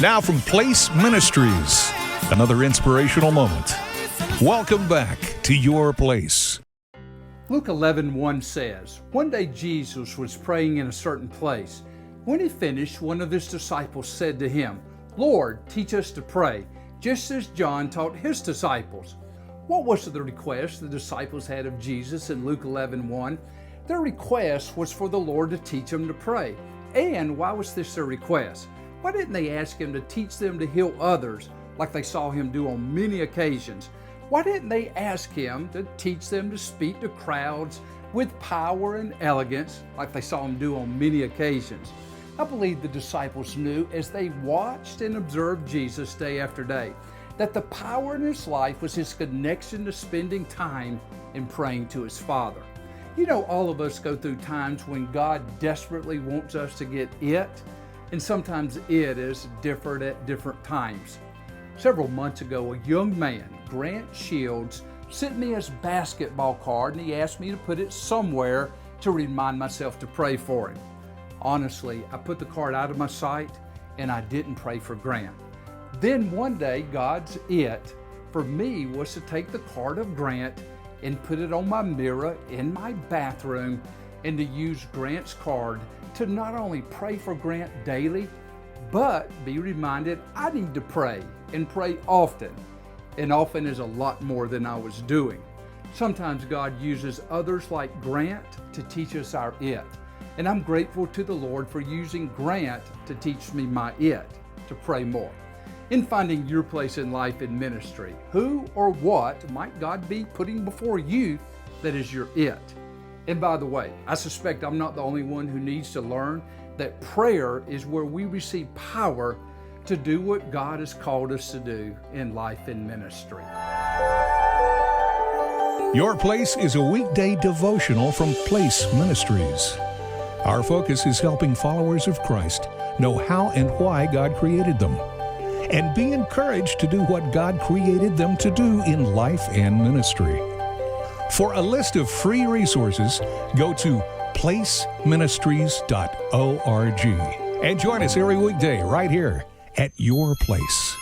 Now from Place Ministries, another inspirational moment. Welcome back to Your Place. Luke 11:1 says, "One day Jesus was praying in a certain place. When he finished, one of his disciples said to him, 'Lord, teach us to pray, just as John taught his disciples.'" What was the request the disciples had of Jesus in Luke 11:1? Their request was for the Lord to teach them to pray. And why was this their request? Why didn't they ask him to teach them to heal others like they saw him do on many occasions? Why didn't they ask him to teach them to speak to crowds with power and elegance like they saw him do on many occasions? I believe the disciples knew as they watched and observed Jesus day after day that the power in his life was his connection to spending time in praying to his Father. You know, all of us go through times when God desperately wants us to get it, and sometimes it is different at different times. Several months ago, a young man, Grant Shields, sent me his basketball card and he asked me to put it somewhere to remind myself to pray for him. Honestly, I put the card out of my sight and I didn't pray for Grant. Then one day, God's it for me was to take the card of Grant and put it on my mirror in my bathroom and to use Grant's card to not only pray for Grant daily, but be reminded I need to pray and pray often. And often is a lot more than I was doing. Sometimes God uses others like Grant to teach us our it. And I'm grateful to the Lord for using Grant to teach me my it, to pray more. In finding your place in life and ministry, who or what might God be putting before you that is your it? And by the way, I suspect I'm not the only one who needs to learn that prayer is where we receive power to do what God has called us to do in life and ministry. Your Place is a weekday devotional from Place Ministries. Our focus is helping followers of Christ know how and why God created them, and be encouraged to do what God created them to do in life and ministry. For a list of free resources, go to placeministries.org and join us every weekday right here at Your Place.